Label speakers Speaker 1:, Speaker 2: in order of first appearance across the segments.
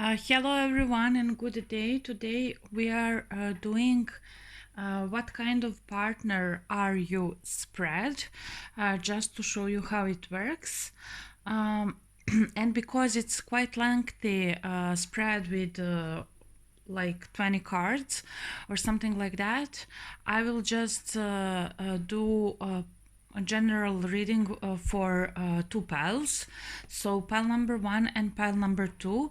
Speaker 1: Hello everyone and good day. Today we are doing what kind of partner are you spread, just to show you how it works. And because it's quite lengthy spread with like 20 cards or something like that, I will just do a general reading for two piles, so pile number 1 and pile number 2.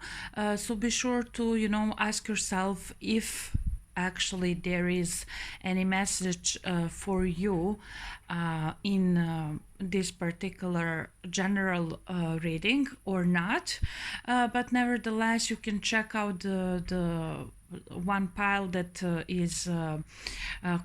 Speaker 1: So be sure to ask yourself if actually there is any message for you in this particular general reading or not, but nevertheless you can check out the one pile that is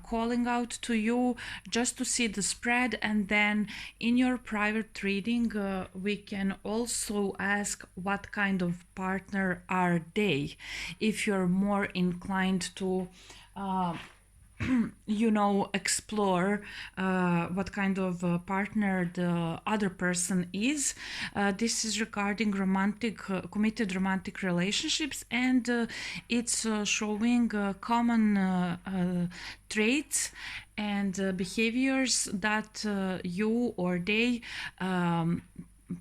Speaker 1: calling out to you, just to see the spread. And then in your private reading we can also ask what kind of partner are they, if you're more inclined to explore what kind of partner the other person is. This is regarding romantic committed romantic relationships, and it's showing common traits and behaviors that you or they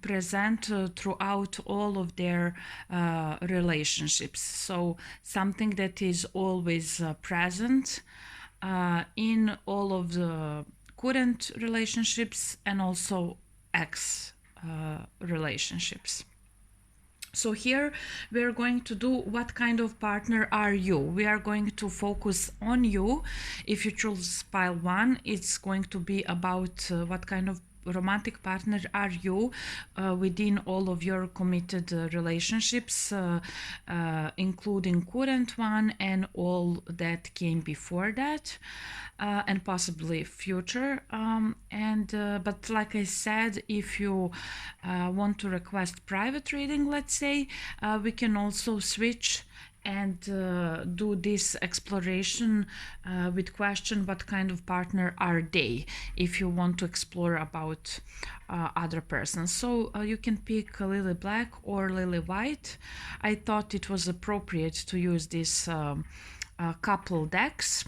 Speaker 1: present throughout all of their relationships. So something that is always present in all of the current relationships and also ex relationships. So here we're going to do what kind of partner are you. We are going to focus on you. If you choose pile 1, it's going to be about what kind of romantic partner are you within all of your committed relationships, including current one and all that came before that, and possibly future. But like I said, if you want to request private reading, let's say, we can also switch and do this exploration with question what kind of partner are they, if you want to explore about other persons. So you can pick lily black or lily white. I thought it was appropriate to use this couple decks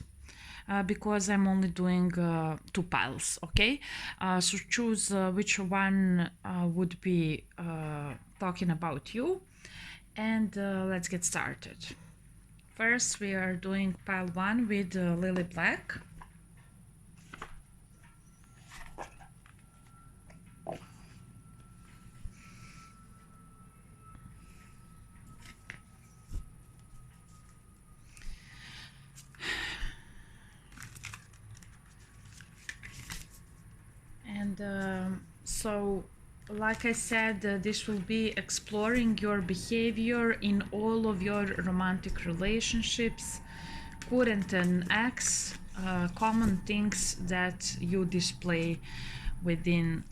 Speaker 1: because I'm only doing 2 piles. Okay, so choose which one would be talking about you, and let's get started. First we are doing pile 1 with lily black. And so like I said, this will be exploring your behavior in all of your romantic relationships, current and ex, common things that you display within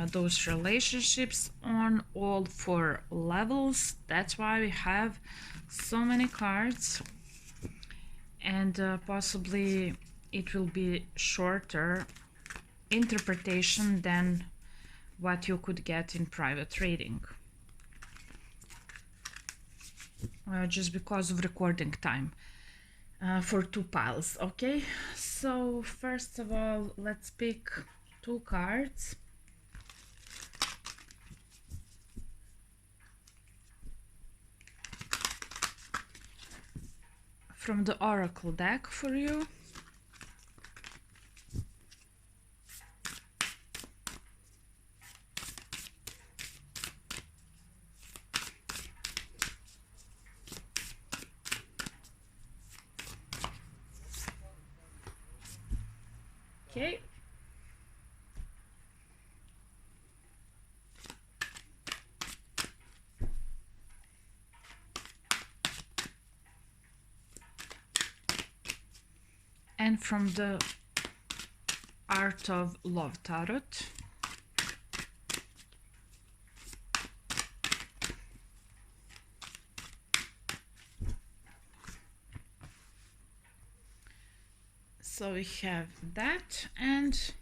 Speaker 1: those relationships on all 4 levels. That's why we have so many cards, and possibly it will be shorter interpretation than what you could get in private reading, just because of recording time for 2 piles. Okay, so first of all, let's pick 2 cards. From the oracle deck for you. Okay. And from the Art of Love Tarot. So we have that, and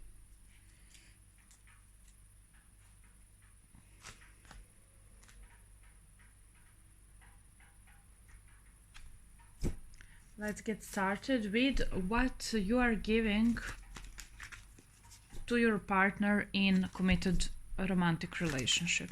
Speaker 1: let's get started with what you are giving to your partner in committed romantic relationship.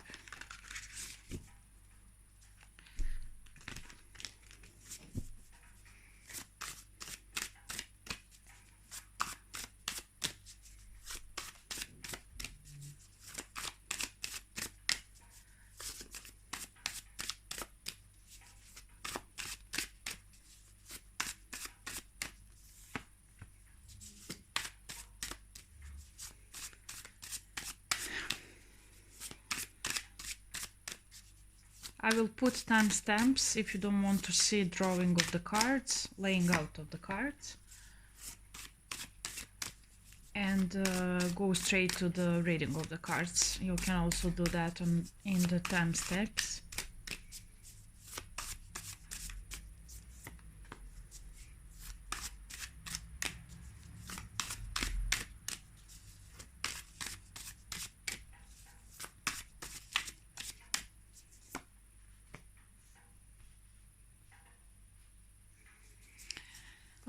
Speaker 1: I will put timestamps if you don't want to see drawing of the cards, laying out of the cards, and go straight to the reading of the cards. You can also do that in the timestamps.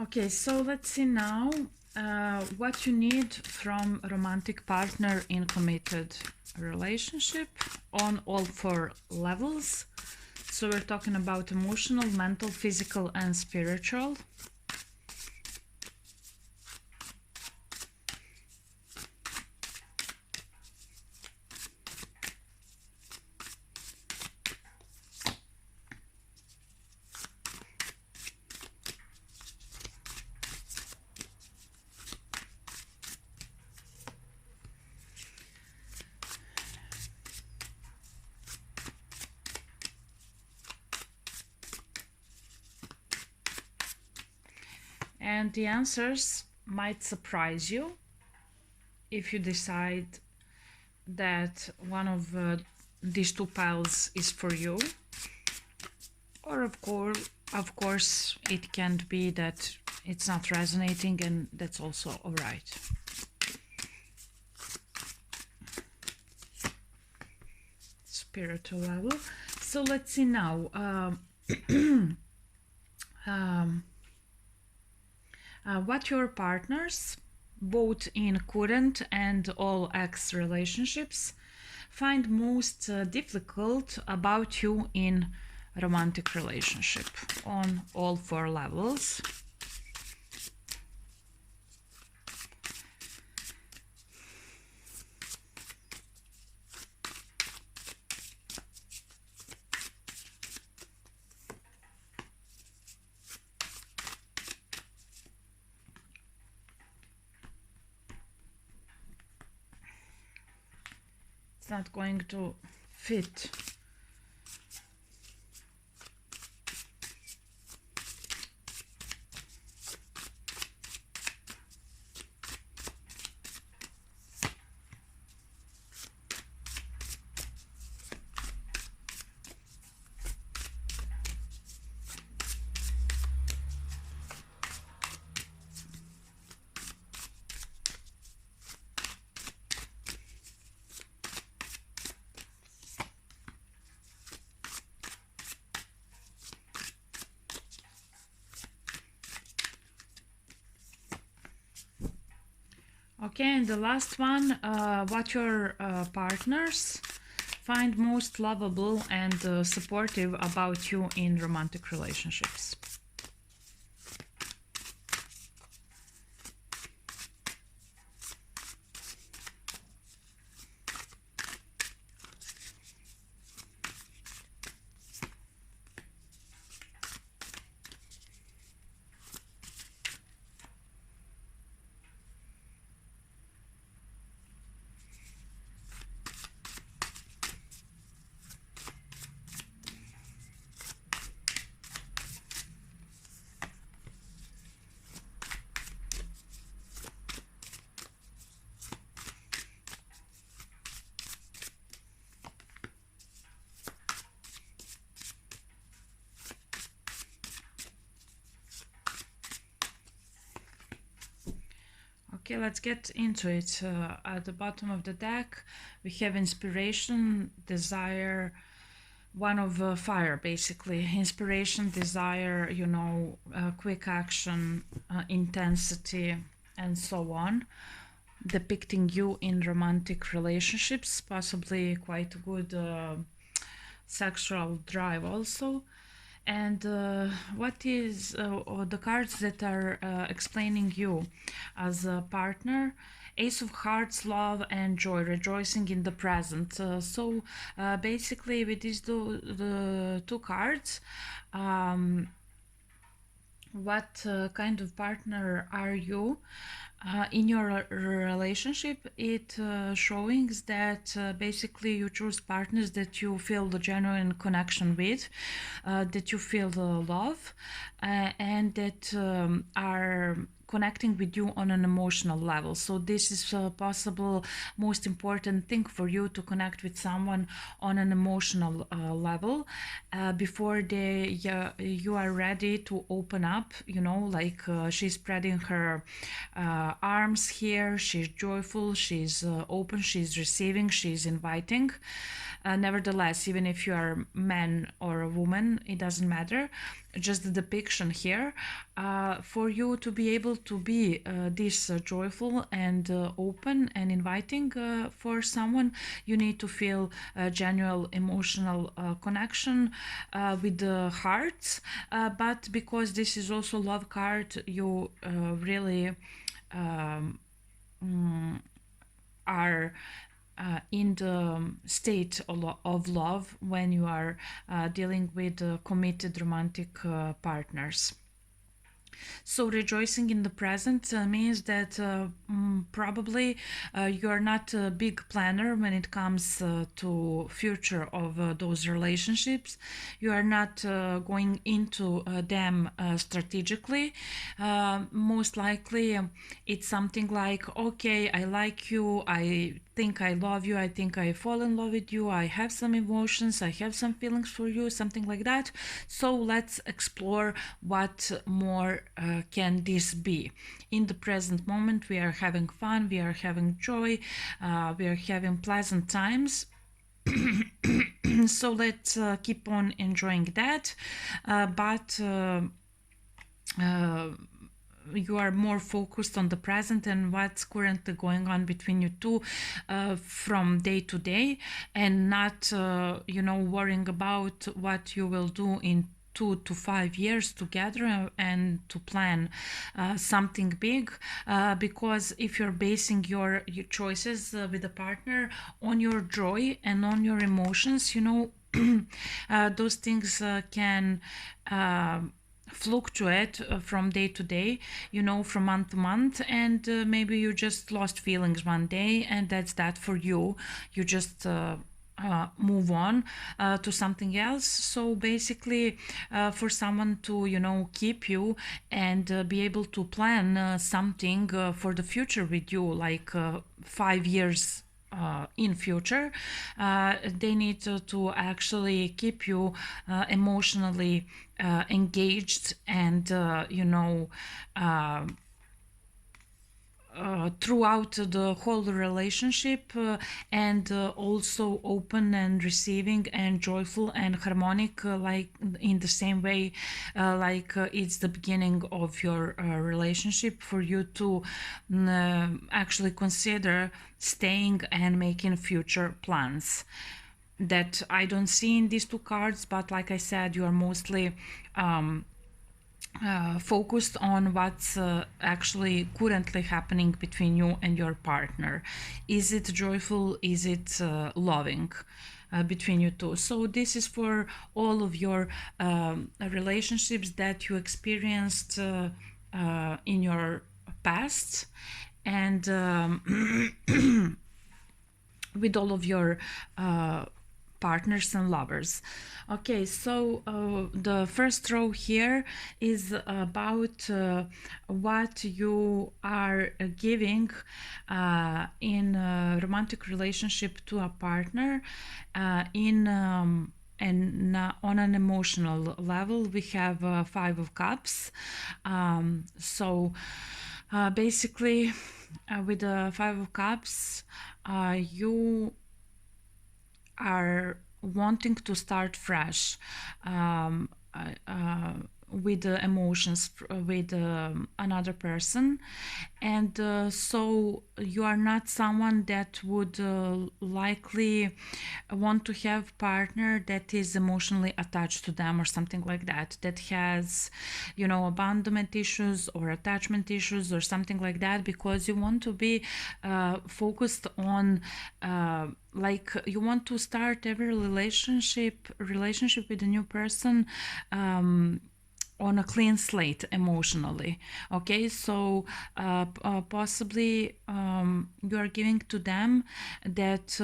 Speaker 1: Okay, so let's see now what you need from a romantic partner in committed relationship on all 4 levels. So we're talking about emotional, mental, physical, and spiritual. And the answers might surprise you if you decide that one of these 2 piles is for you. Or of course, it can be that it's not resonating, and that's also all right. Spiritual level. So let's see now. What your partners, both in current and all ex relationships, find most difficult about you in romantic relationship on all 4 levels. It's not going to fit. Okay, and the last one, what your partners find most lovable and supportive about you in romantic relationships. Okay, let's get into it. At the bottom of the deck, we have inspiration, desire, one of fire, basically inspiration, desire, quick action, intensity, and so on, depicting you in romantic relationships, possibly quite good sexual drive also. And what is the cards that are explaining you as a partner? Ace of Hearts, love and joy, rejoicing in the present. So basically, with these the two cards, what kind of partner are you? In your relationship, it showing that basically you choose partners that you feel the genuine connection with, that you feel the love, and that are connecting with you on an emotional level. So this is a possible most important thing for you, to connect with someone on an emotional level before you are ready to open up, like she's spreading her arms here, she's joyful, she's open, she's receiving, she's inviting. Nevertheless, even if you are a man or a woman, it doesn't matter, just the depiction here, for you to be able to be this joyful and open and inviting for someone, you need to feel a genuine emotional connection with the heart. But because this is also love card, you really are in the state of love when you are dealing with committed romantic partners. So rejoicing in the present means that probably you are not a big planner when it comes to future of those relationships. You are not going into them strategically. Most likely, it's something like, okay, I like you, I think I love you, I think I fall in love with you, I have some emotions, I have some feelings for you, something like that. So let's explore what more can this be. In the present moment, we are having fun, we are having joy, we are having pleasant times. So let's keep on enjoying that. But you are more focused on the present and what's currently going on between you two from day to day, and not worrying about what you will do in 2 to 5 years together, and to plan something big, because if you're basing your choices with a partner on your joy and on your emotions, those things can fluctuate from day to day, from month to month, and maybe you just lost feelings one day, and that's that for you. You just move on to something else. So basically, for someone to keep you and be able to plan something for the future with you, like 5 years in future, they need to actually keep you emotionally engaged and throughout the whole relationship, and also open and receiving and joyful and harmonic, like in the same way, like it's the beginning of your relationship, for you to actually consider staying and making future plans. That I don't see in these two cards, but like I said, you are mostly focused on what's actually currently happening between you and your partner. Is it joyful? Is it loving? Between you two. So this is for all of your relationships that you experienced in your past, and with all of your partners and lovers. Okay, so the first row here is about what you are giving in a romantic relationship to a partner, and on an emotional level. We have 5 of Cups. So basically, with the 5 of Cups, you are wanting to start fresh, um, with the emotions with another person, and so you are not someone that would likely want to have partner that is emotionally attached to them or something like that, that has, abandonment issues or attachment issues or something like that, because you want to be focused on like you want to start every relationship with a new person on a clean slate emotionally. Okay, so possibly you are giving to them that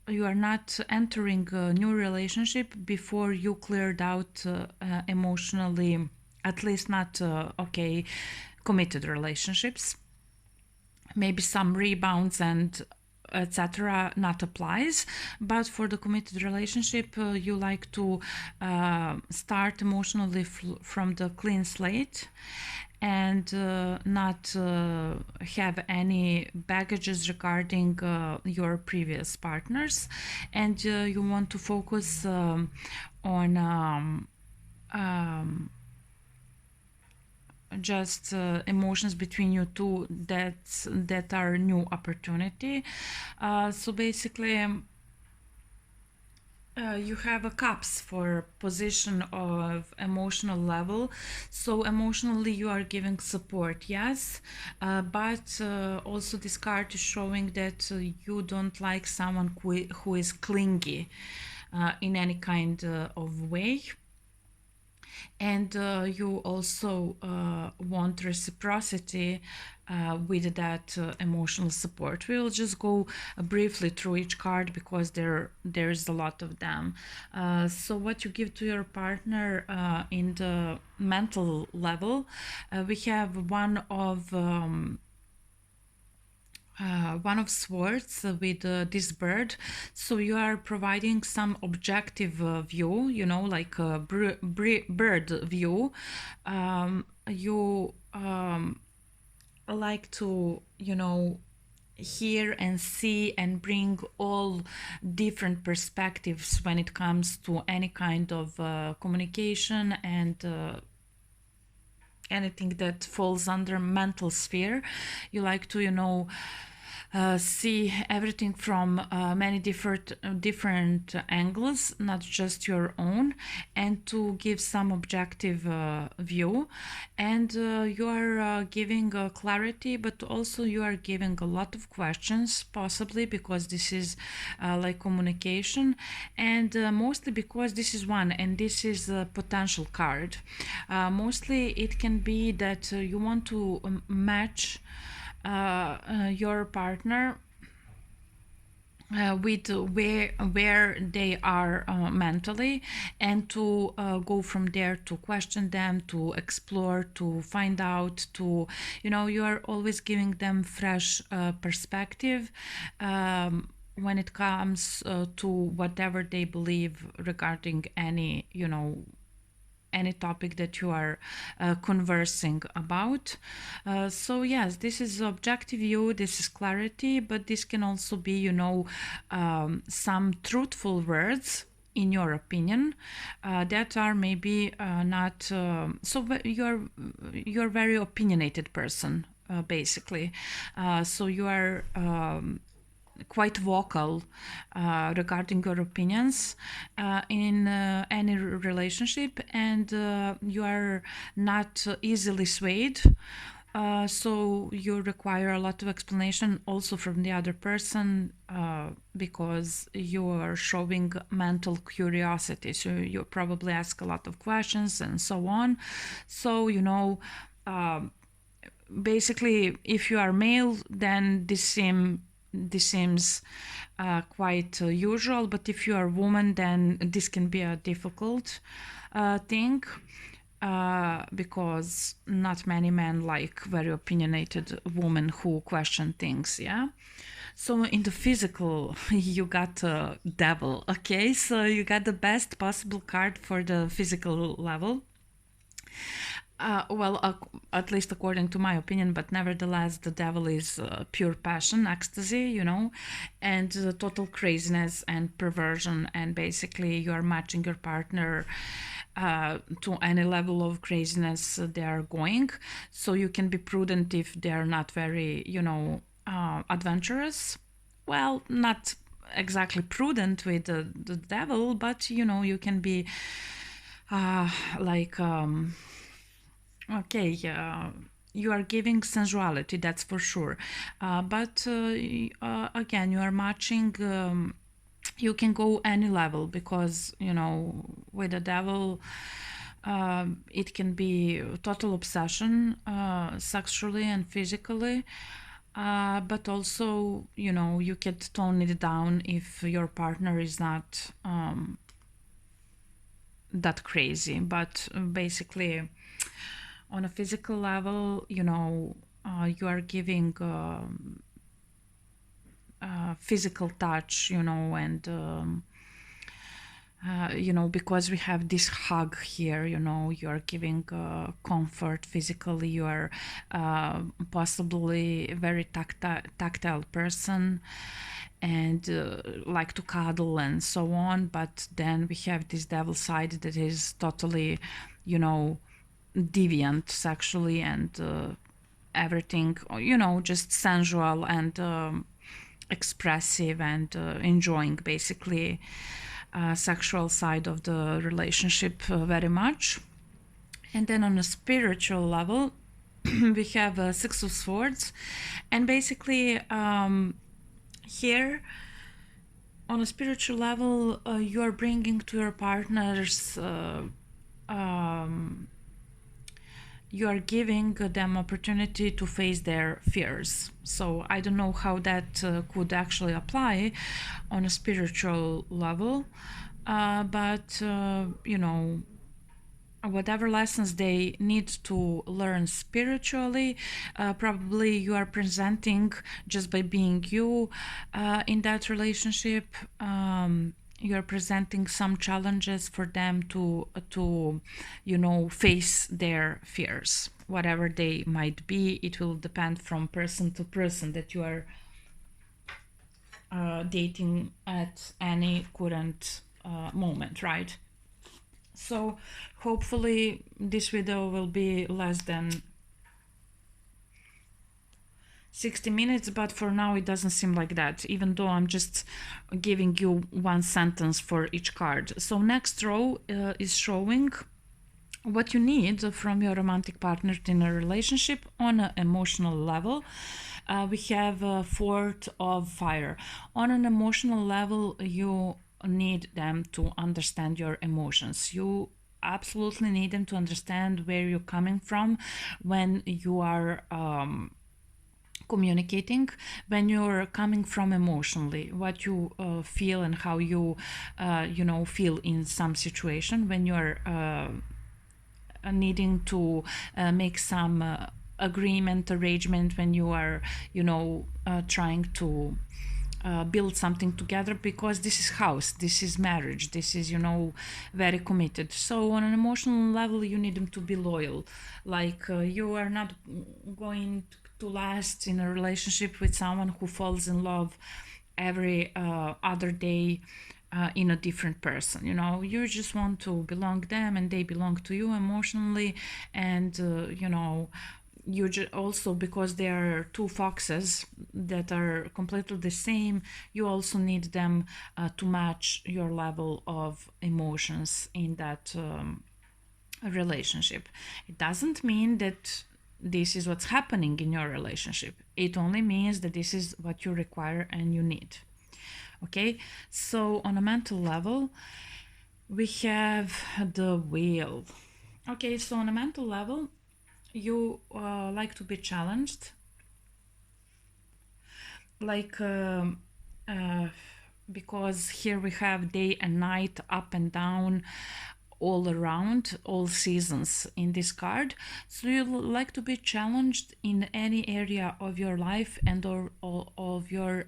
Speaker 1: you are not entering a new relationship before you cleared out emotionally, at least not okay, committed relationships. Maybe some rebounds and etc. not applies, but for the committed relationship you like to start emotionally from the clean slate, and not have any baggages regarding your previous partners, and you want to focus on just emotions between you two that are new opportunity. So basically you have a cups for position of emotional level. So emotionally you are giving support, yes, but also this card is showing that you don't like someone who is clingy in any kind of way, and you also want reciprocity with that emotional support. We'll just go briefly through each card because there's a lot of them. So what you give to your partner in the mental level, we have one of swords with this bird. So you are providing some objective view, like a bird view. You like to, hear and see and bring all different perspectives when it comes to any kind of communication and anything that falls under mental sphere. You like to, see everything from many different angles, not just your own, and to give some objective view. And you are giving clarity, but also you are giving a lot of questions, possibly because this is like communication, and mostly because this is one and this is a potential card. Mostly it can be that you want to match your partner with where they are mentally, and to go from there to question them, to explore, to find out, to you are always giving them fresh perspective when it comes to whatever they believe regarding any topic that you are conversing about. So yes, this is objective view, this is clarity, but this can also be, some truthful words in your opinion that are maybe not so you're very opinionated person basically. So you are quite vocal regarding your opinions in any relationship, and you are not easily swayed. So you require a lot of explanation also from the other person because you are showing mental curiosity. So you probably ask a lot of questions and so on. So, basically, if you are male, then this seems quite usual, but if you are a woman, then this can be a difficult thing because not many men like very opinionated women who question things, yeah? So in the physical, you got devil, okay? So you got the best possible card for the physical level. Well, at least according to my opinion, but nevertheless, the devil is pure passion, ecstasy, and total craziness and perversion. And basically, you are matching your partner to any level of craziness they are going. So you can be prudent if they are not very, adventurous. Well, not exactly prudent with the devil, but you can be like. Okay, you are giving sensuality, that's for sure. But again, you are matching. You can go any level because with the devil, it can be total obsession, sexually and physically. But also, you can tone it down if your partner is not that crazy. But basically, on a physical level, you are giving physical touch, and because we have this hug here, you are giving comfort physically. You are possibly a very tactile person and like to cuddle and so on. But then we have this devil side that is totally, deviant sexually and everything, just sensual and expressive and enjoying basically sexual side of the relationship very much. And then on a spiritual level, we have Six of Swords, and basically here on a spiritual level, you are bringing to your partners. You are giving them opportunity to face their fears. So I don't know how that could actually apply on a spiritual level, but whatever lessons they need to learn spiritually, probably you are presenting just by being you in that relationship. You're presenting some challenges for them to face their fears, whatever they might be. It will depend from person to person that you are dating at any current moment, right? So hopefully this video will be less than 60 minutes, but for now it doesn't seem like that, even though I'm just giving you one sentence for each card. So next row is showing what you need from your romantic partner in a relationship on an emotional level. We have a Fourth of Fire. On an emotional level, you need them to understand your emotions. You absolutely need them to understand where you're coming from when you are communicating, when you're coming from emotionally, what you feel and how you feel in some situation, when you're needing to make some agreement, arrangement, when you are trying to build something together, because this is house, this is marriage, this is very committed. So on an emotional level, you need them to be loyal. Like you are not going to last in a relationship with someone who falls in love every other day in a different person. You just want to belong them and they belong to you emotionally. And you also, because they are two foxes that are completely the same, you also need them to match your level of emotions in that relationship. It doesn't mean that this is what's happening in your relationship. It only means that this is what you require and you need. Okay, so on a mental level, we have the Wheel. Okay, so on a mental level, you like to be challenged, like because here we have day and night, up and down, all around, all seasons in this card. So you like to be challenged in any area of your life and or of your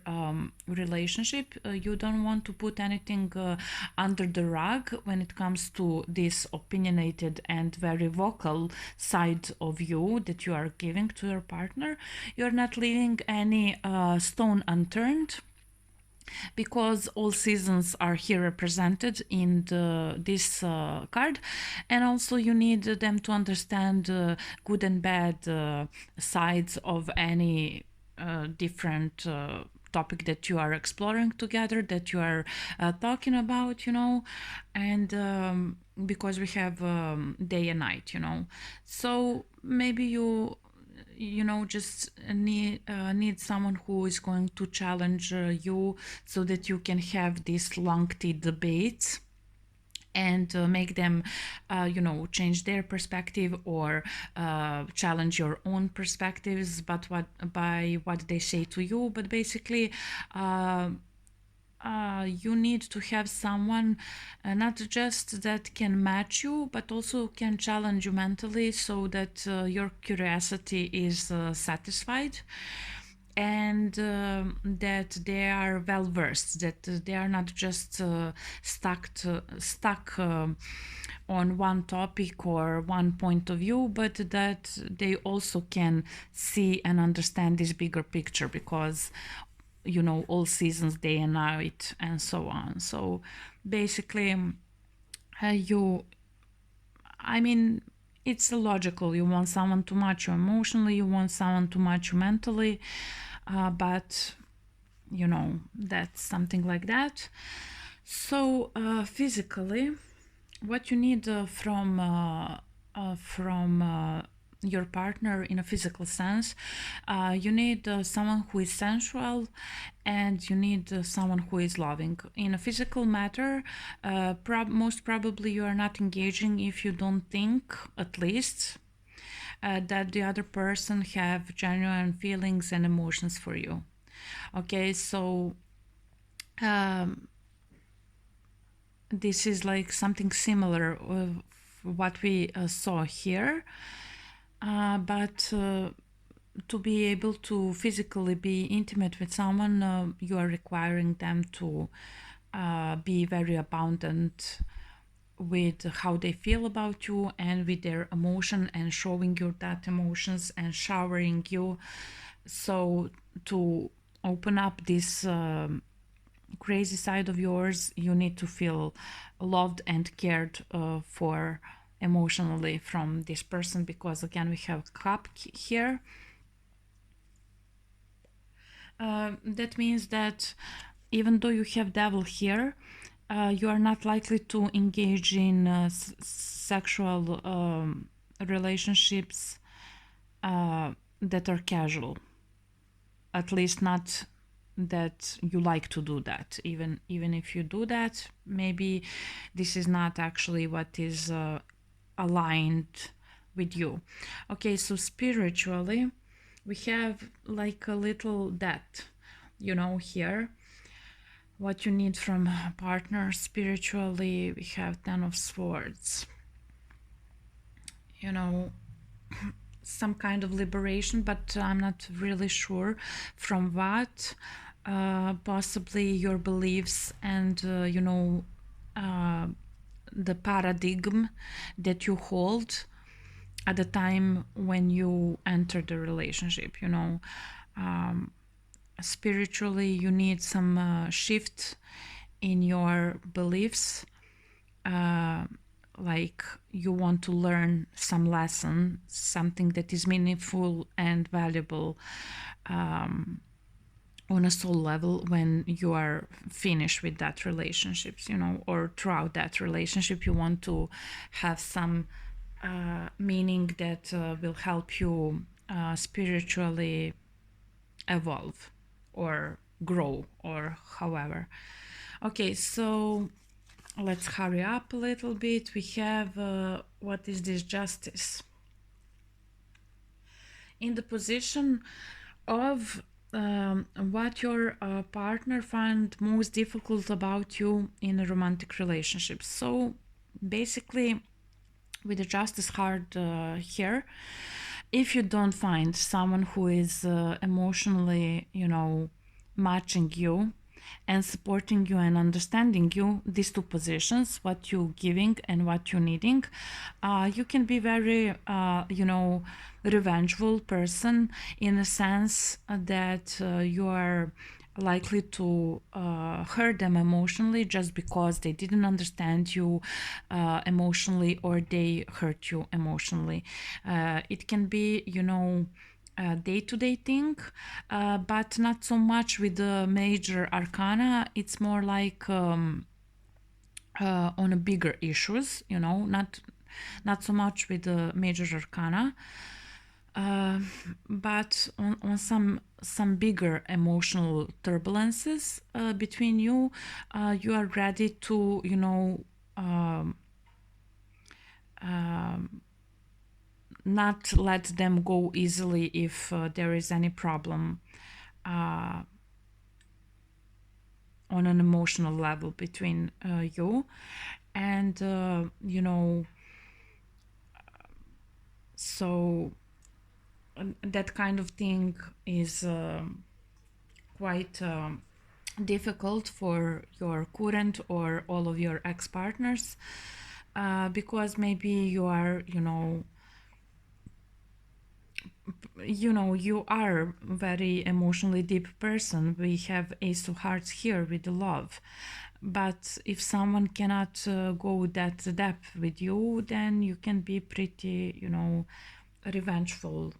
Speaker 1: relationship. You don't want to put anything under the rug when it comes to this opinionated and very vocal side of you that you are giving to your partner. You're not leaving any stone unturned, because all seasons are here represented in this card, and also you need them to understand good and bad sides of any different topic that you are exploring together, that you are talking about, and because we have day and night, so maybe just need someone who is going to challenge you, so that you can have these lengthy debates and make them change their perspective, or challenge your own perspectives, but by what they say to you. But basically you need to have someone not just that can match you, but also can challenge you mentally, so that your curiosity is satisfied, and that they are well versed, that they are not just stuck on one topic or one point of view, but that they also can see and understand this bigger picture, because all seasons, day and night, and so on. So basically it's logical. You want someone to match you emotionally, you want someone to match you mentally, but that's something like that. So physically, what you need from your partner in a physical sense, you need someone who is sensual, and you need someone who is loving. In a physical matter, most probably you are not engaging if you don't think, at least, that the other person have genuine feelings and emotions for you. Okay, so this is like something similar of what we saw here. But to be able to physically be intimate with someone, you are requiring them to be very abundant with how they feel about you and with their emotion, and showing you that emotions and showering you. So to open up this crazy side of yours, you need to feel loved and cared for emotionally from this person, because again we have cup here. That means that even though you have devil here, you are not likely to engage in sexual relationships that are casual, at least not that you like to do that. Even if you do that, maybe this is not actually what is aligned with you. Okay, so spiritually we have like a little depth, here what you need from a partner. Spiritually, we have 10 of Swords, some kind of liberation, but I'm not really sure from what. Possibly your beliefs and the paradigm that you hold at the time when you enter the relationship. Spiritually, you need some shift in your beliefs, like you want to learn some lesson, something that is meaningful and valuable on a soul level when you are finished with that relationships, or throughout that relationship you want to have some meaning that will help you spiritually evolve or grow, or however. Okay, so let's hurry up a little bit. We have what is this? Justice. In the position of what your partner find most difficult about you in a romantic relationship. So basically with the justice card here, if you don't find someone who is emotionally, matching you and supporting you and understanding you, these two positions, what you giving and what you needing, you can be very, revengeful person, in a sense that you are likely to hurt them emotionally just because they didn't understand you emotionally, or they hurt you emotionally. It can be, day-to-day thing, but not so much with the major arcana. It's more like on a bigger issues, not so much with the major arcana, uh, but on some bigger emotional turbulences between you. You are ready to, um, not let them go easily if there is any problem on an emotional level between you. And so that kind of thing is quite difficult for your current or all of your ex-partners, because maybe you are, you are very emotionally deep person. We have Ace of Hearts here with the love, but if someone cannot go that depth with you, then you can be pretty, revengeful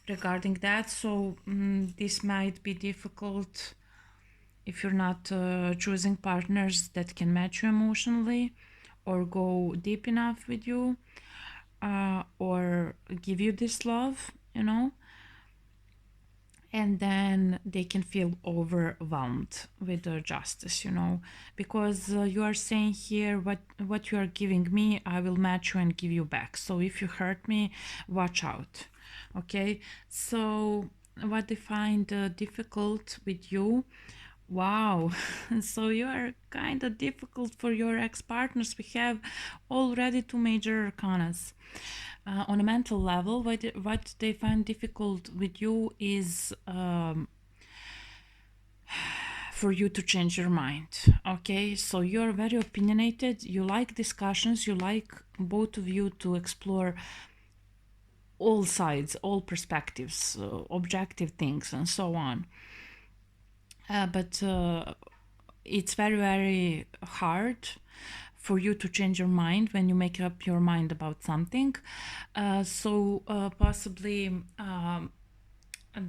Speaker 1: regarding that. So this might be difficult if you're not choosing partners that can match you emotionally or go deep enough with you, or give you this love, and then they can feel overwhelmed with the justice, because you are saying here, what you are giving me, I will match you and give you back. So if you hurt me, watch out. Okay, so what they find difficult with you. Wow, so you are kind of difficult for your ex-partners. We have already two major arcanas. On a mental level, what they find difficult with you is for you to change your mind. Okay, so you're very opinionated, you like discussions, you like both of you to explore all sides, all perspectives, objective things, and so on. But it's very, very hard for you to change your mind when you make up your mind about something. So possibly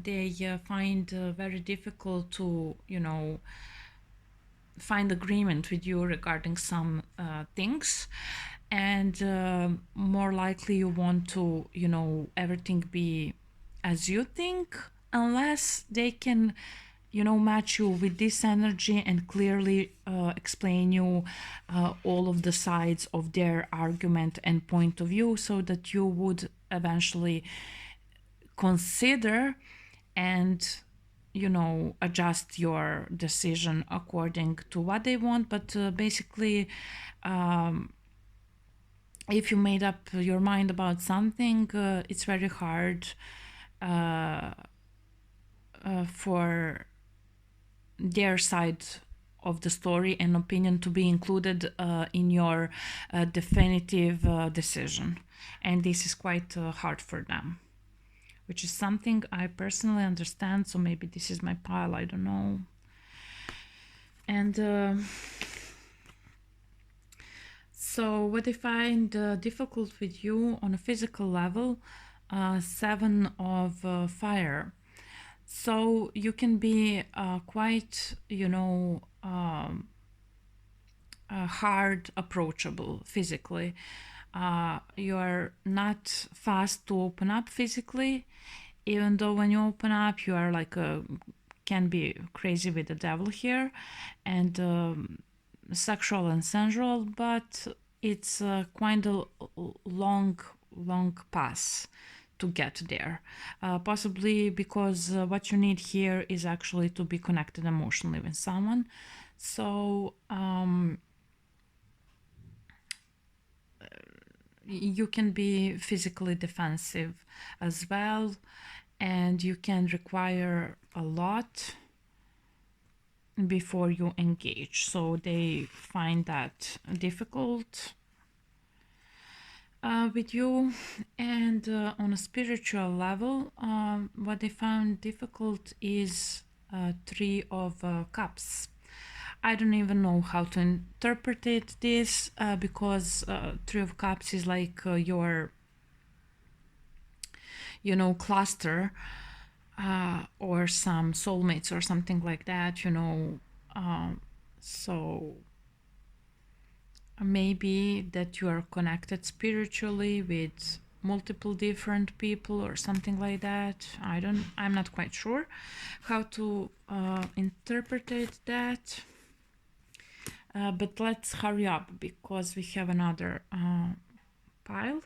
Speaker 1: they find very difficult to, find agreement with you regarding some things. And more likely you want to, everything be as you think, unless they can, match you with this energy and clearly explain you all of the sides of their argument and point of view, so that you would eventually consider and, adjust your decision according to what they want. But basically, if you made up your mind about something, it's very hard for their side of the story and opinion to be included in your definitive decision. And this is quite hard for them, which is something I personally understand. So maybe this is my pile, I don't know. And so what I find difficult with you on a physical level, Seven of Fire. So you can be quite, hard approachable physically. You are not fast to open up physically, even though when you open up, you are like can be crazy with the devil here, and sexual and sensual, but it's quite a long pass to get there, possibly because what you need here is actually to be connected emotionally with someone. So you can be physically defensive as well, and you can require a lot before you engage, so they find that difficult with you. And on a spiritual level, what they found difficult is Three of Cups. I don't even know how to interpret it this because Three of Cups is like your, cluster, or some soulmates or something like that, so maybe that you are connected spiritually with multiple different people or something like that. I'm not quite sure how to interpret that. But let's hurry up because we have another pile.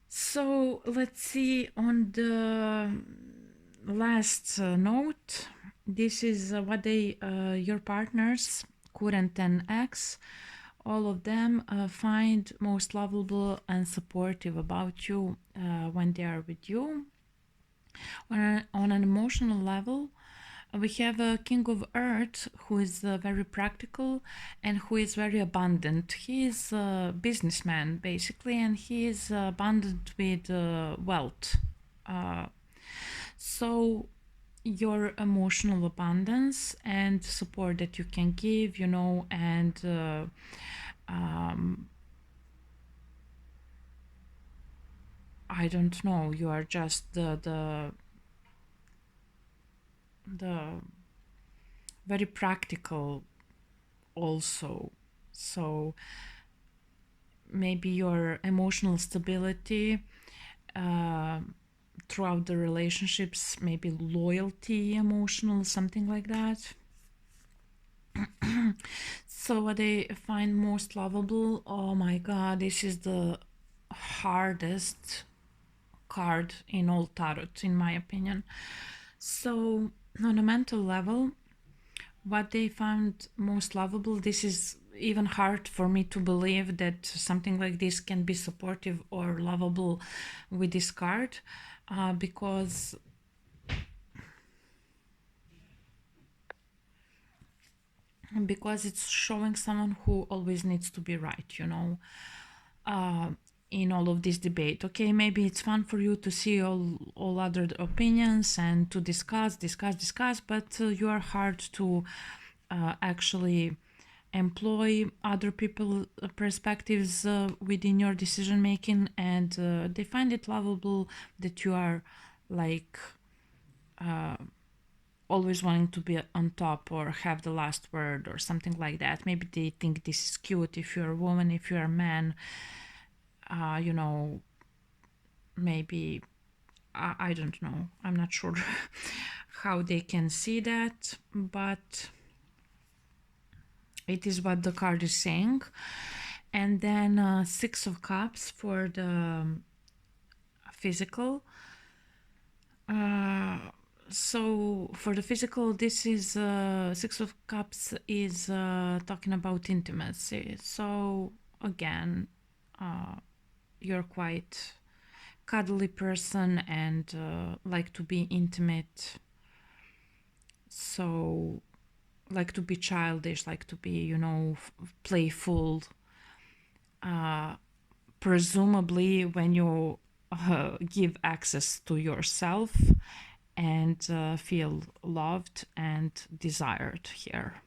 Speaker 1: So let's see on the last note. This is what your partners, current and ex, all of them find most lovable and supportive about you when they are with you. On an emotional level, we have a King of Earth who is very practical and who is very abundant. He is a businessman basically, and he is abundant with wealth. So your emotional abundance and support that you can give, and I don't know, you are just the very practical also. So maybe your emotional stability throughout the relationships, maybe loyalty, emotional, something like that. So what I find most lovable, oh my god, this is the hardest card in all tarot, in my opinion. So on a mental level, what they found most lovable, this is even hard for me to believe that something like this can be supportive or lovable with this card, because it's showing someone who always needs to be right, in all of this debate. Okay, maybe it's fun for you to see all other opinions and to discuss, but you are hard to actually employ other people's perspectives within your decision making, and they find it lovable that you are like always wanting to be on top or have the last word or something like that. Maybe they think this is cute if you're a woman. If you're a man, maybe I don't know, I'm not sure how they can see that, but it is what the card is saying. And then Six of Cups for the physical. So for the physical, this is Six of Cups is talking about intimacy. So again, you're quite cuddly person and like to be intimate. So like to be childish, like to be, playful. Presumably when you give access to yourself and feel loved and desired here,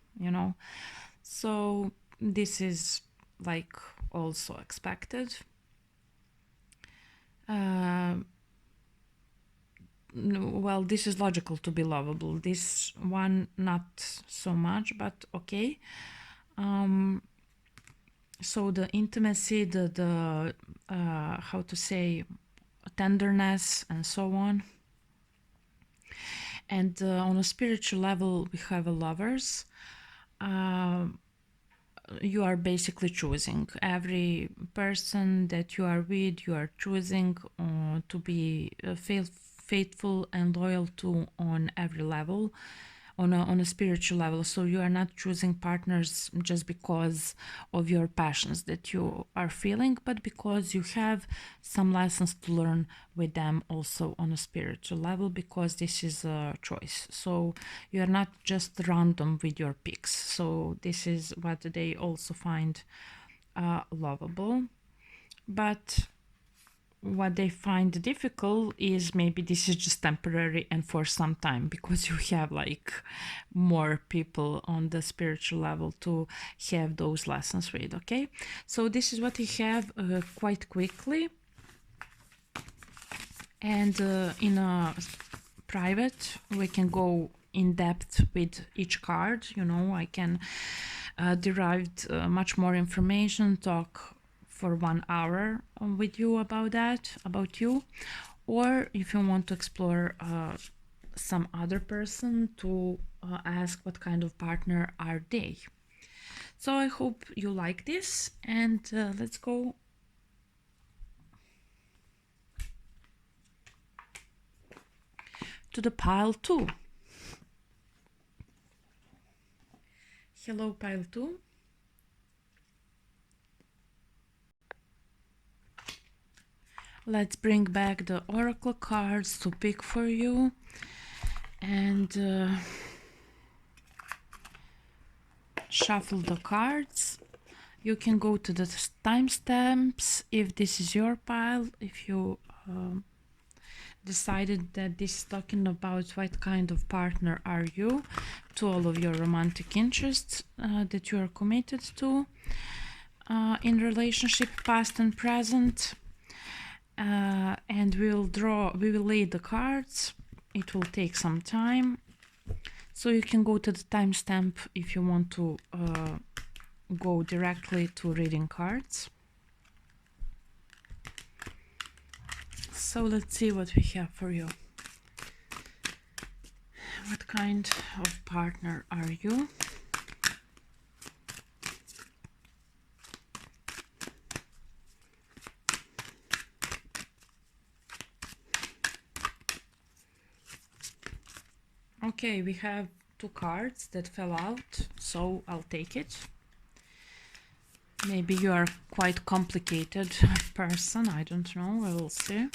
Speaker 1: So this is like also expected. Well, this is logical to be lovable. This one, not so much, but okay. So the intimacy, the how to say, tenderness and so on. And on a spiritual level, we have a lovers. You are basically choosing every person that you are with. You are choosing to be faithful and loyal to on every level on a spiritual level. So you are not choosing partners just because of your passions that you are feeling, but because you have some lessons to learn with them also on a spiritual level, because this is a choice. So you are not just random with your picks. So this is what they also find lovable. But what they find difficult is maybe this is just temporary and for some time, because you have like more people on the spiritual level to have those lessons with. Okay, so this is what we have quite quickly, and in a private we can go in depth with each card. You know, I can derive much more information, talk for 1 hour with you about that, about you. Or if you want to explore some other person, to ask what kind of partner are they. So I hope you like this, and let's go to the pile 2. Hello, pile 2. Let's bring back the oracle cards to pick for you, and shuffle the cards. You can go to the timestamps if this is your pile, if you decided that this is talking about what kind of partner are you to all of your romantic interests that you are committed to in relationship, past and present. And we will lay the cards. It will take some time, so you can go to the timestamp if you want to go directly to reading cards. So let's see what we have for you. What kind of partner are you? Okay, we have 2 cards that fell out, so I'll take it. Maybe you are quite complicated person, I don't know, we will see.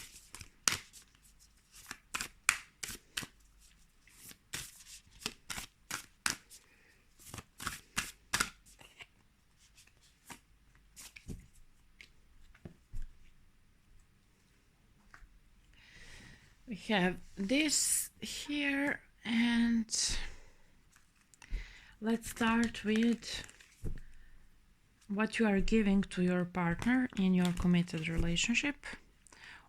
Speaker 1: We have this here, and let's start with what you are giving to your partner in your committed relationship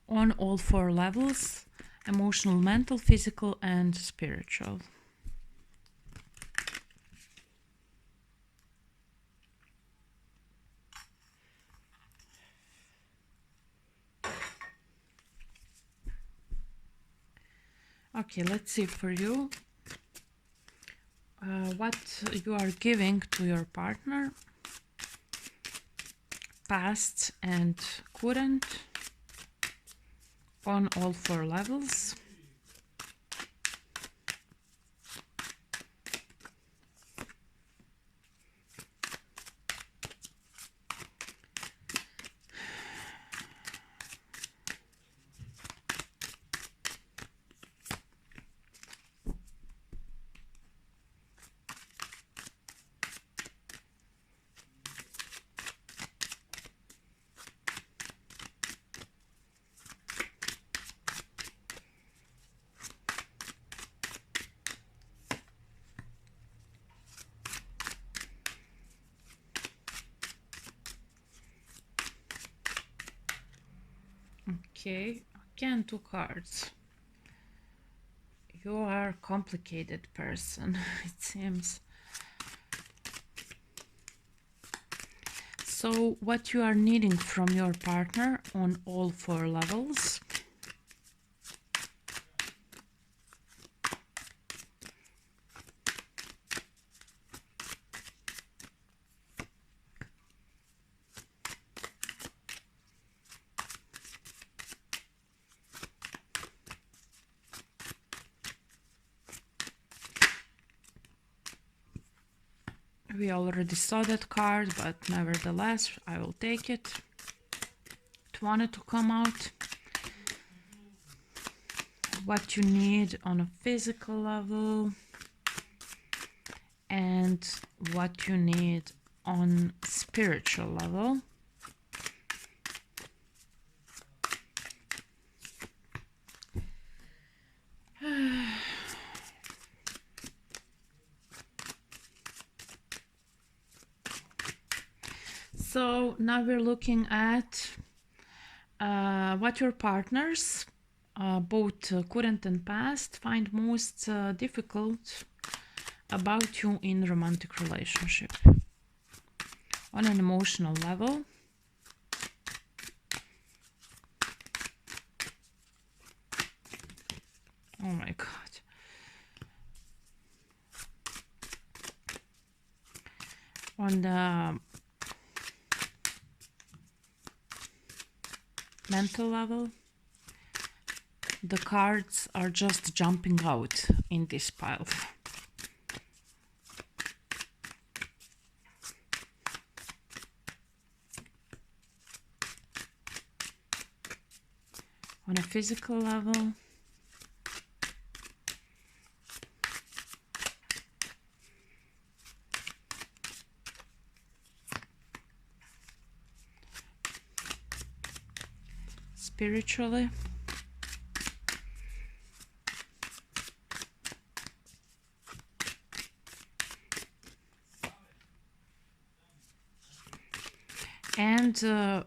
Speaker 1: on all 4 levels: emotional, mental, physical, and spiritual. Okay, let's see for you what you are giving to your partner, past and current, on all 4 levels. Okay, again 2 cards. You are a complicated person, it seems. So what you are needing from your partner on all 4 levels. We already saw that card, but nevertheless, I will take it. It wanted to come out. What you need on a physical level and what you need on spiritual level. So now we're looking at what your partners, both current and past, find most difficult about you in romantic relationship. On an emotional level. Oh my God. On the mental level, the cards are just jumping out in this pile. On a physical level, spiritually, and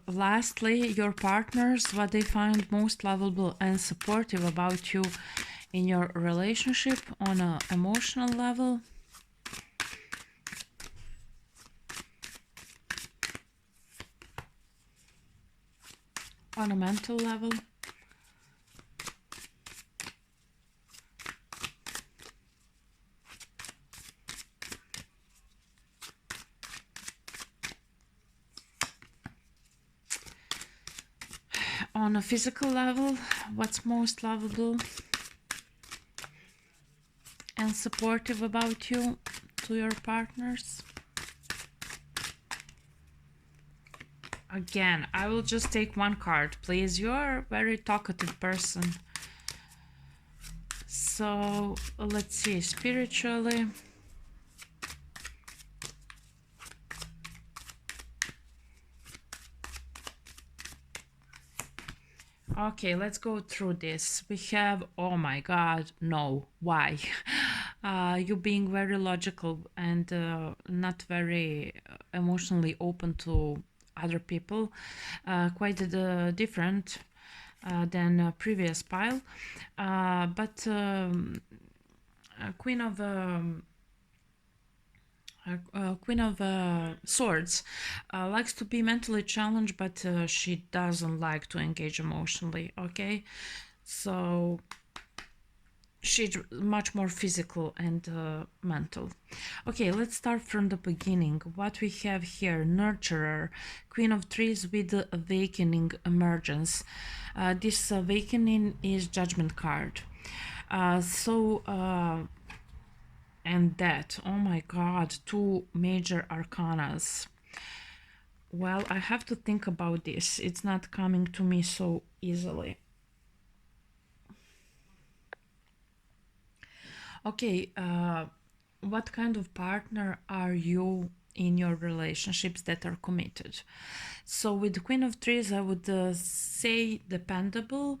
Speaker 1: lastly, your partners, what they find most lovable and supportive about you in your relationship on an emotional level. On a mental level. On a physical level, what's most lovable and supportive about you to your partners. Again, I will just take one card, please. You are a very talkative person. So let's see, spiritually. Okay, let's go through this. We have, oh my God, no, why? You being very logical and not very emotionally open to other people, quite different than previous pile. But Queen of Swords likes to be mentally challenged, but she doesn't like to engage emotionally. Okay, so she's much more physical and mental. Okay, let's start from the beginning. What we have here: nurturer, Queen of Trees with the awakening emergence. This awakening is judgment card. And that, oh my God, two major arcanas. Well, I have to think about this. It's not coming to me so easily. Okay, what kind of partner are you in your relationships that are committed? So with the Queen of Trees, I would say dependable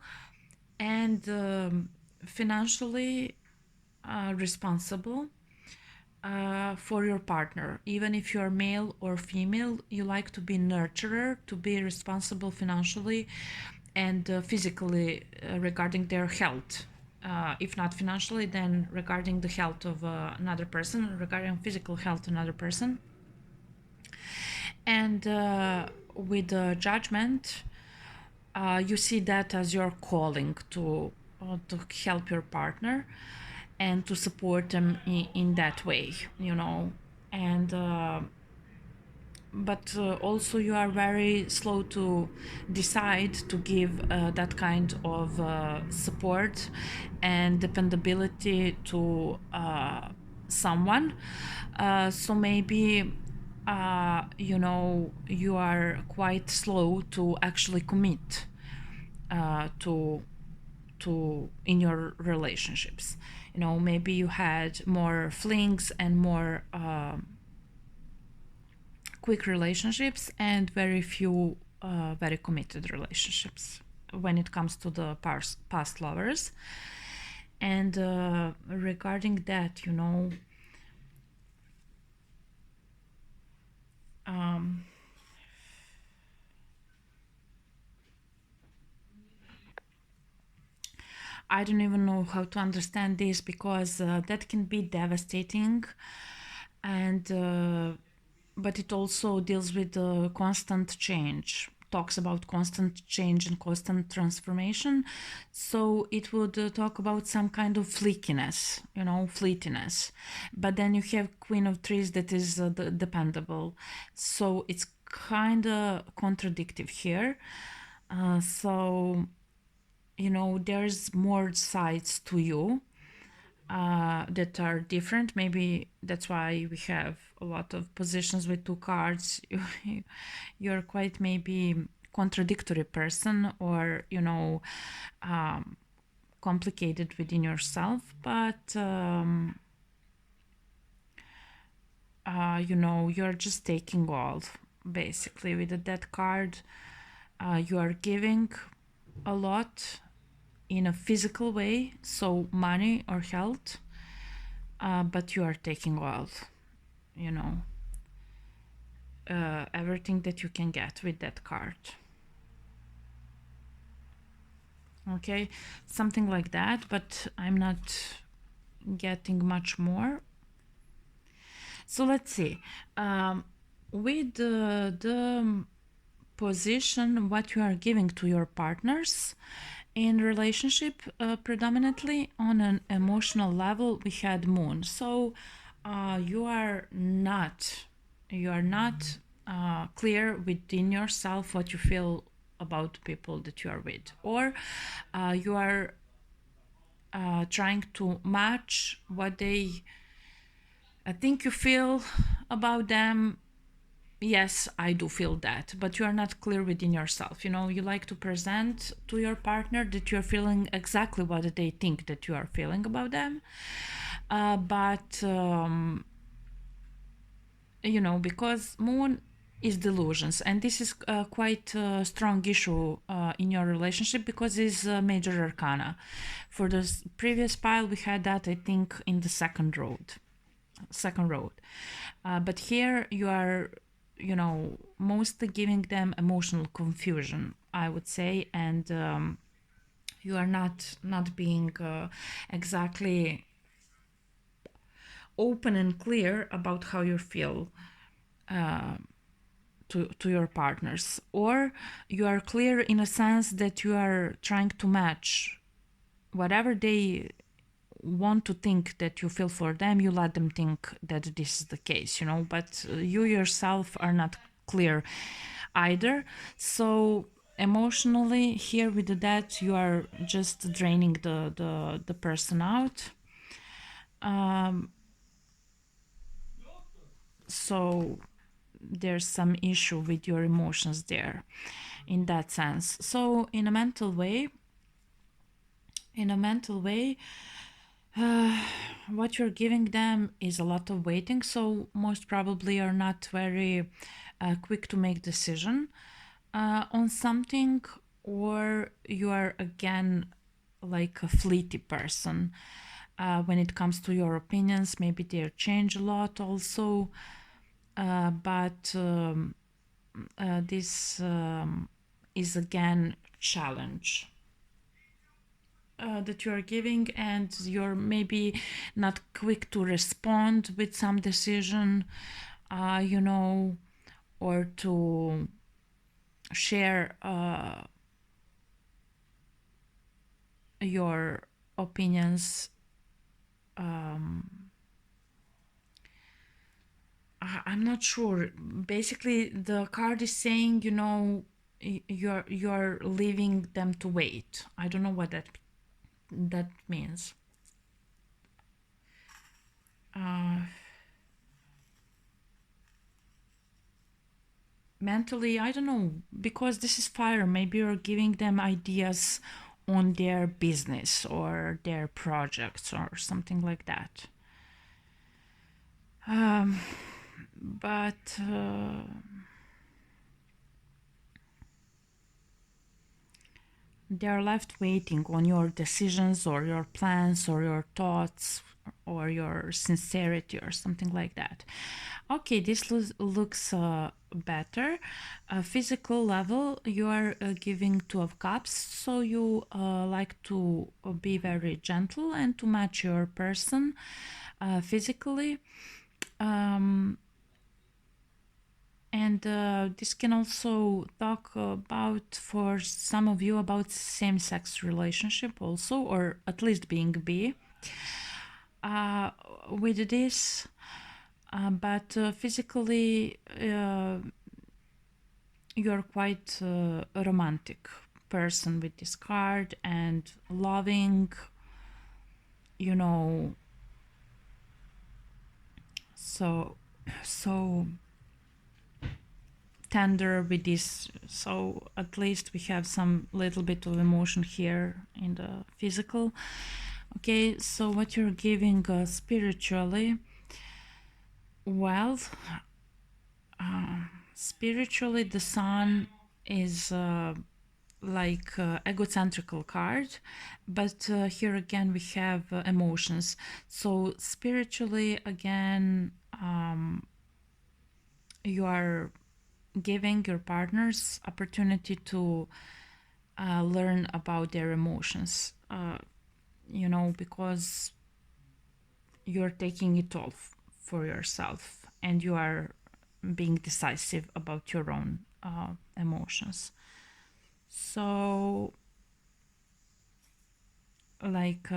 Speaker 1: and financially responsible for your partner. Even if you're male or female, you like to be nurturer, to be responsible financially and physically regarding their health. If not financially, then regarding the health of another person, regarding physical health of another person. And with judgment, you see that as your calling to help your partner and to support them in that way, you know. And but also you are very slow to decide to give that kind of support and dependability to someone. So maybe you are quite slow to actually commit to in your relationships. Maybe you had more flings and more quick relationships and very few very committed relationships when it comes to the past lovers. And regarding that, I don't even know how to understand this, because that can be devastating, and but it also deals with constant change, talks about constant change and constant transformation. So it would talk about some kind of fleetiness. But then you have Queen of Trees that is dependable. So it's kind of contradictive here. So there's more sides to you that are different. Maybe that's why we have a lot of positions with two cards. You're quite maybe contradictory person, or complicated within yourself, but you're just taking all. Basically, with the Death card, you are giving a lot in a physical way, so money or health, but you are taking all, you know, everything that you can get with that card. Okay, something like that, but I'm not getting much more. So let's see. With the position, what you are giving to your partners in relationship, predominantly on an emotional level, we had Moon. So you are not clear within yourself what you feel about people that you are with, or you are trying to match what they think you feel about them. Yes, I do feel that, but you are not clear within yourself. You like to present to your partner that you're feeling exactly what they think that you are feeling about them. But because Moon is delusions, and this is quite a strong issue in your relationship, because it's major arcana. For the previous pile, we had that, I think, in the second road. But here you are, mostly giving them emotional confusion, I would say, and you are not being exactly open and clear about how you feel to your partners, or you are clear in a sense that you are trying to match whatever they want to think that you feel for them. You let them think that this is the case, but you yourself are not clear either. So emotionally, here with the Death, you are just draining the person out. So there's some issue with your emotions there in that sense. So in a mental way, what you're giving them is a lot of waiting. So most probably you're not very quick to make decision on something, or you are again like a fleety person when it comes to your opinions. Maybe they change a lot also, but this is again challenge that you are giving, and you're maybe not quick to respond with some decision, or to share your opinions. I'm not sure. Basically, the card is saying, you're leaving them to wait. I don't know what that means. mentally, I don't know, because this is fire, maybe you're giving them ideas on their business or their projects or something like that. But they are left waiting on your decisions or your plans or your thoughts or your sincerity or something like that. Okay, this looks better. Physical level, you are giving Two of Cups, so you like to be very gentle and to match your person physically. And this can also talk about, for some of you, about same-sex relationship also, or at least being bi. With this, but physically, you're quite a romantic person with this card and loving, you know, so tender with this. So at least we have some little bit of emotion here in the physical. Okay, so what you're giving spiritually, well, spiritually the sun is like egocentrical card, but here again we have emotions. So spiritually again, you are giving your partners opportunity to learn about their emotions, because you're taking it all for yourself and you are being decisive about your own emotions. So like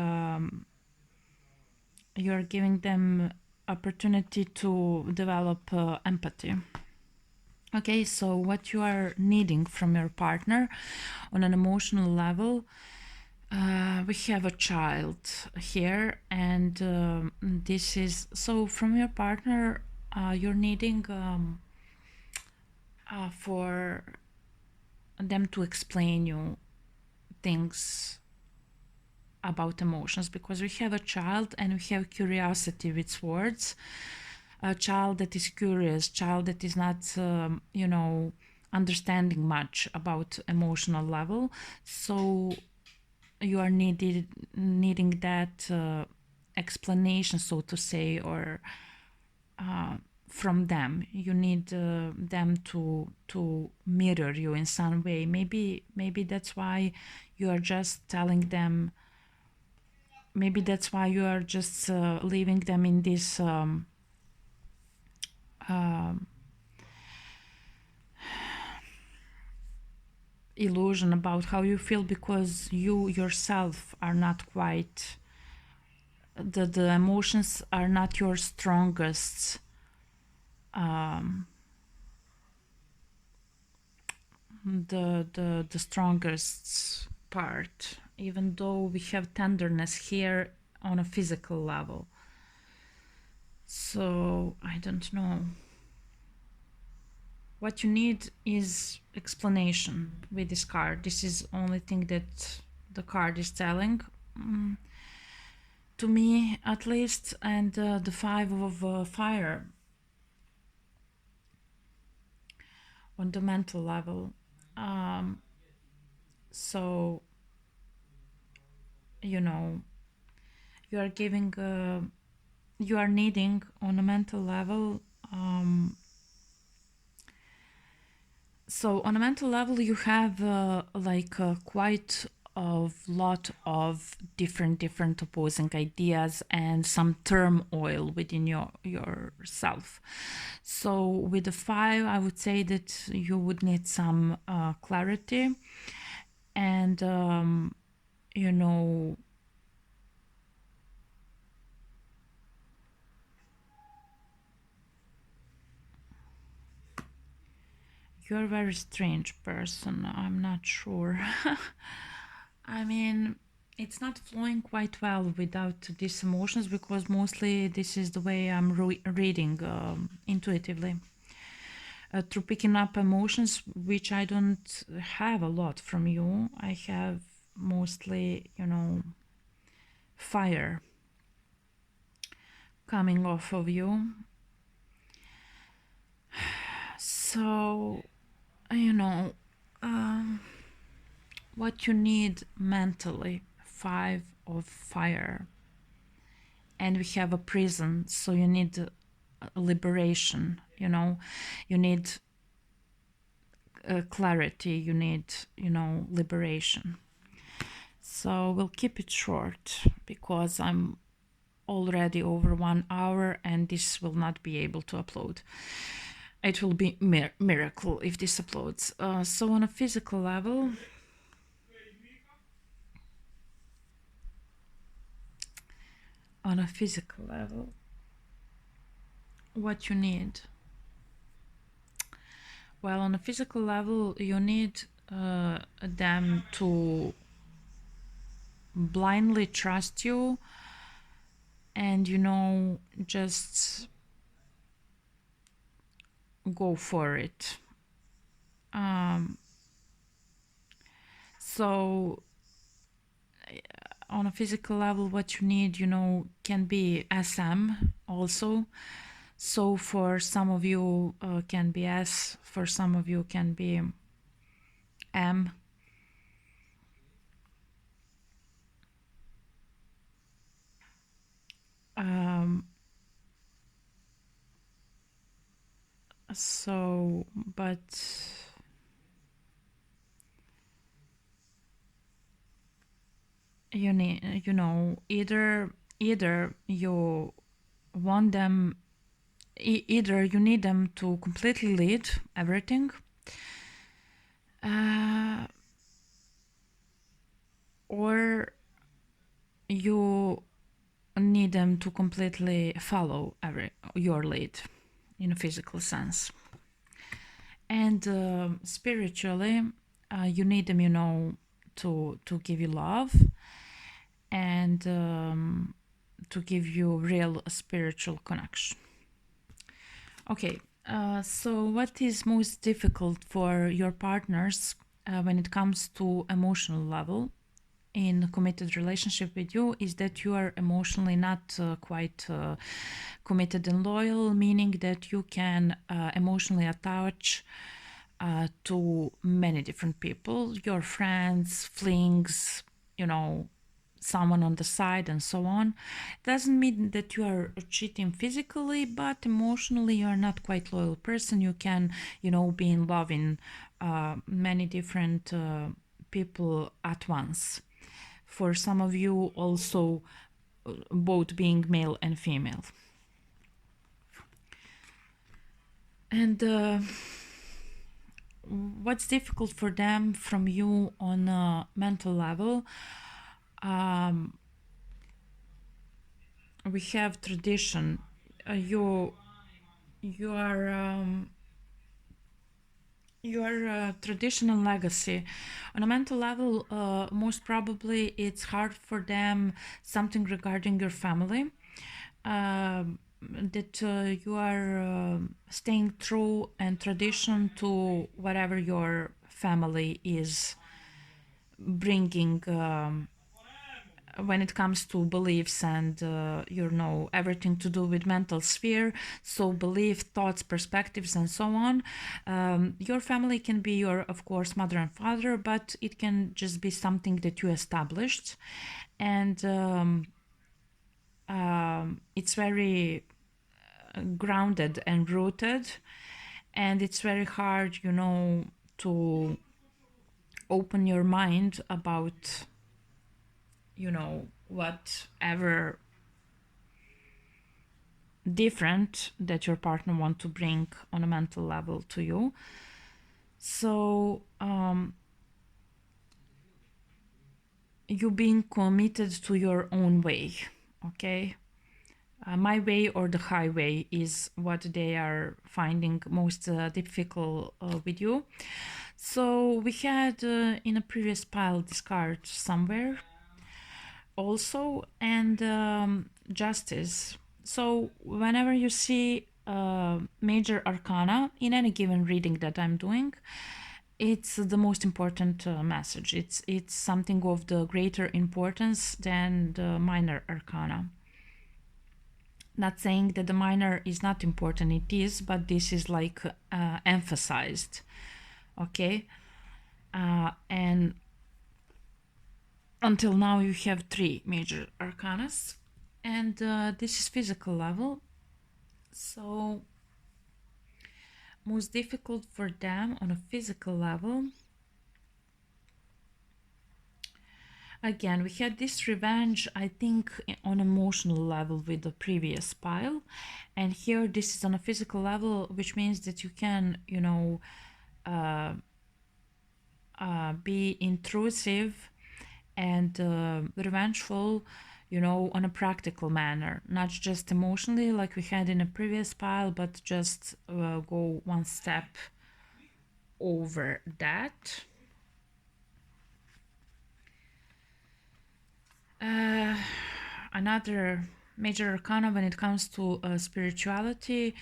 Speaker 1: you're giving them opportunity to develop empathy. Okay, so what you are needing from your partner on an emotional level, we have a child here, and this is so from your partner, you're needing for them to explain you things about emotions, because we have a child and we have curiosity with words. A child that is curious, child that is not understanding much about emotional level. So you are needing that explanation, so to say, or from them. You need them to mirror you in some way. Maybe that's why you are just telling them. Maybe that's why you are just leaving them in this illusion about how you feel, because you yourself are not quite, the emotions are not your strongest the strongest part, even though we have tenderness here on a physical level. So I don't know. What you need is explanation with this card. This is only thing that the card is telling, to me at least. And the Five of Fire on the mental level. So you are giving you are needing on a mental level. So on a mental level, you have quite a lot of different opposing ideas and some turmoil within yourself. So with the Five, I would say that you would need some clarity, and you're a very strange person. I'm not sure. I mean, it's not flowing quite well without these emotions, because mostly this is the way I'm reading intuitively. Through picking up emotions, which I don't have a lot from you. I have mostly, fire coming off of you. So, you know, um, what you need mentally, 5 of fire. And we have a prison, so you need liberation, you need clarity, you need, liberation. So we'll keep it short because I'm already over 1 hour and this will not be able to upload. It will be miracle if this uploads. So on a physical level, what you need? Well, on a physical level, you need them to blindly trust you and, just go for it. So on a physical level, what you need, can be SM also. So for some of you can be S, for some of you can be M. So, but you need, either you want them, either you need them to completely lead everything, or you need them to completely follow your lead in a physical sense. And spiritually, you need them, to give you love and to give you real spiritual connection. Okay, so what is most difficult for your partners when it comes to emotional level in a committed relationship with you is that you are emotionally not quite committed and loyal, meaning that you can emotionally attach to many different people, your friends, flings, someone on the side and so on. Doesn't mean that you are cheating physically, but emotionally you are not quite loyal person. You can, be in love in many different people at once. For some of you also, both being male and female. And what's difficult for them from you on a mental level, we have tradition. You are your traditional legacy. On a mental level, most probably it's hard for them something regarding your family, that you are staying true and tradition to whatever your family is bringing, when it comes to beliefs and everything to do with mental sphere, so belief, thoughts, perspectives and so on. Your family can be your, of course, mother and father, but it can just be something that you established, and it's very grounded and rooted, and it's very hard, to open your mind about whatever different that your partner want to bring on a mental level to you. So you being committed to your own way, okay? My way or the highway is what they are finding most difficult with you. So we had in a previous pile discard somewhere. also, and justice. So whenever you see major arcana in any given reading that I'm doing, it's the most important message. It's something of the greater importance than the minor arcana. Not saying that the minor is not important, it is, but this is like emphasized. Okay, and until now you have 3 major arcanas, and this is physical level. So most difficult for them on a physical level. Again, we had this revenge, I think, on emotional level with the previous pile, and here this is on a physical level, which means that you can, you know, be intrusive and revengeful, you know, on a practical manner, not just emotionally like we had in a previous pile, but just go one step over that. Another major arcana when it comes to spirituality,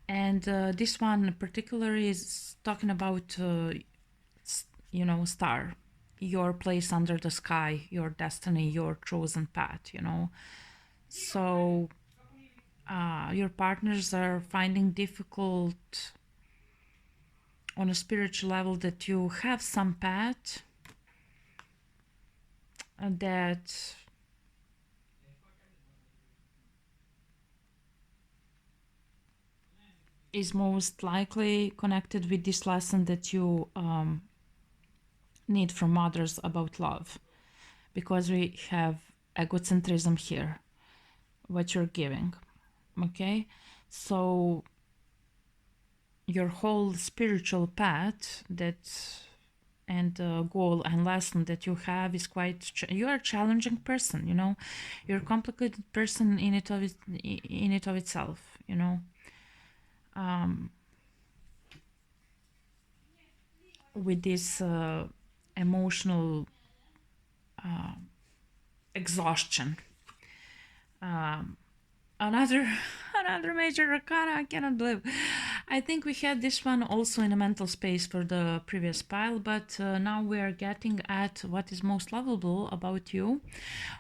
Speaker 1: and this one particularly is talking about you know, star, your place under the sky, your destiny, your chosen path, you know. So your partners are finding difficult on a spiritual level that you have some path that is most likely connected with this lesson that you need from others about love, because we have egocentrism here, what you're giving. Okay, so your whole spiritual path that and goal and lesson that you have is quite you are a challenging person, you know, you're a complicated person in it of itself, you know. With this emotional exhaustion. Another another major arcana, I cannot believe. I think we had this one also in a mental space for the previous pile, but now we are getting at what is most lovable about you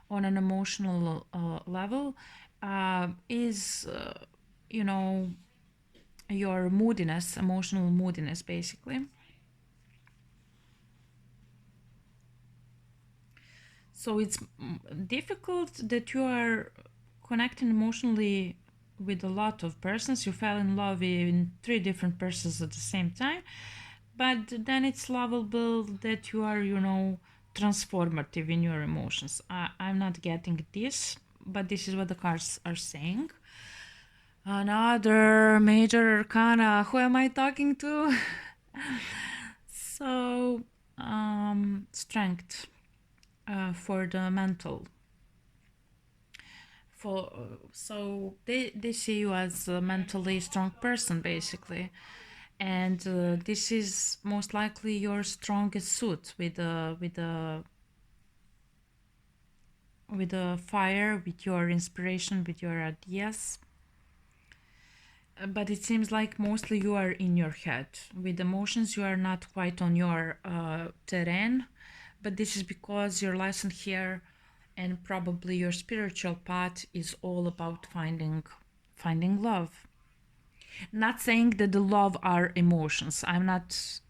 Speaker 1: on an emotional level, is you know, your moodiness, emotional moodiness, basically. So it's difficult that you are connecting emotionally with a lot of persons. You fell in love in 3 different persons at the same time, but then it's lovable that you are, you know, transformative in your emotions. I'm not getting this, but this is what the cards are saying. Another major arcana. Who am I talking to? So, strength for the mental. For so they see you as a mentally strong person, basically, and this is most likely your strongest suit with the fire, with your inspiration, with your ideas. But it seems like mostly you are in your head. With emotions, you are not quite on your terrain, but this is because your lesson here and probably your spiritual path is all about finding love. Not saying that the love are emotions. I'm not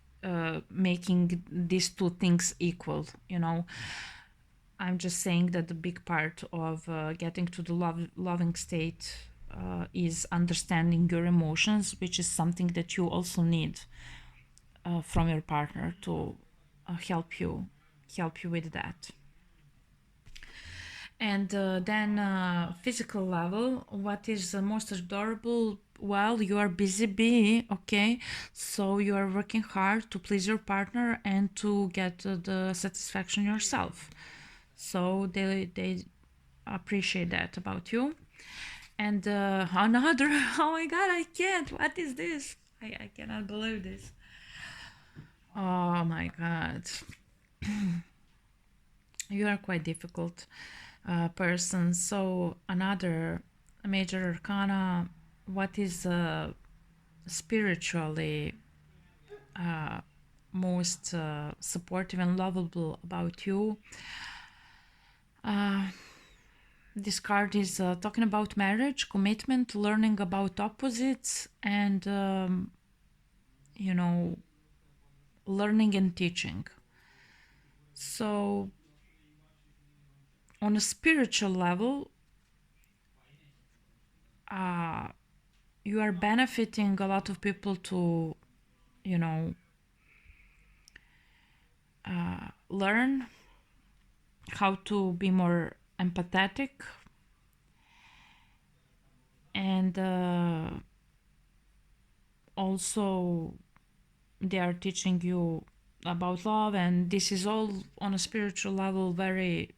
Speaker 1: making these two things equal, you know. I'm just saying that the big part of getting to the loving state is understanding your emotions, which is something that you also need from your partner to help you with that. And then physical level, what is the most adorable? Well, you are busy bee, okay, so you are working hard to please your partner and to get the satisfaction yourself, so they appreciate that about you. And another oh my god, I can't, what is this? I cannot believe this. Oh my god. You are quite difficult. person. So another major arcana, what is spiritually most supportive and lovable about you. This card is talking about marriage, commitment, learning about opposites, and learning and teaching. So on a spiritual level, you are benefiting a lot of people to, learn how to be more empathetic, and also they are teaching you about love, and this is all on a spiritual level very,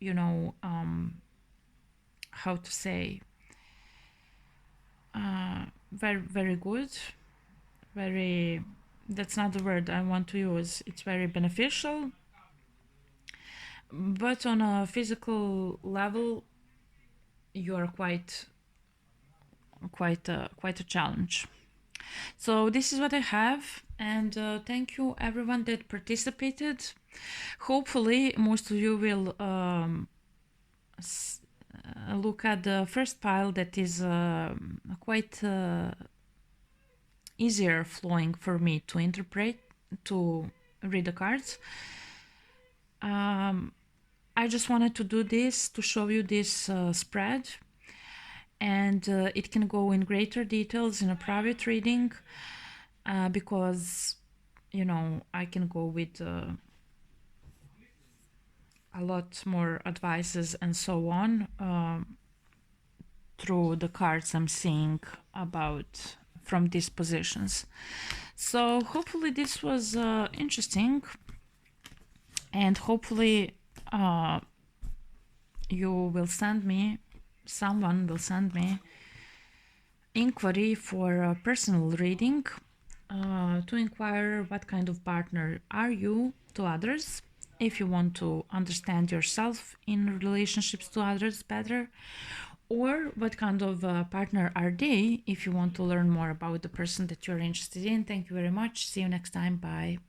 Speaker 1: how to say, very, very good, very, that's not the word I want to use, it's very beneficial. But on a physical level, you are quite a challenge. So this is what I have, and thank you everyone that participated. Hopefully most of you will look at the first pile that is quite easier flowing for me to interpret, to read the cards. I just wanted to do this to show you this spread, and it can go in greater details in a private reading, because I can go with a lot more advices and so on through the cards I'm seeing about from these positions. So hopefully this was interesting, and hopefully someone will send me inquiry for a personal reading to inquire what kind of partner are you to others, if you want to understand yourself in relationships to others better, or what kind of partner are they if you want to learn more about the person that you're interested in. Thank you very much. See you next time. Bye.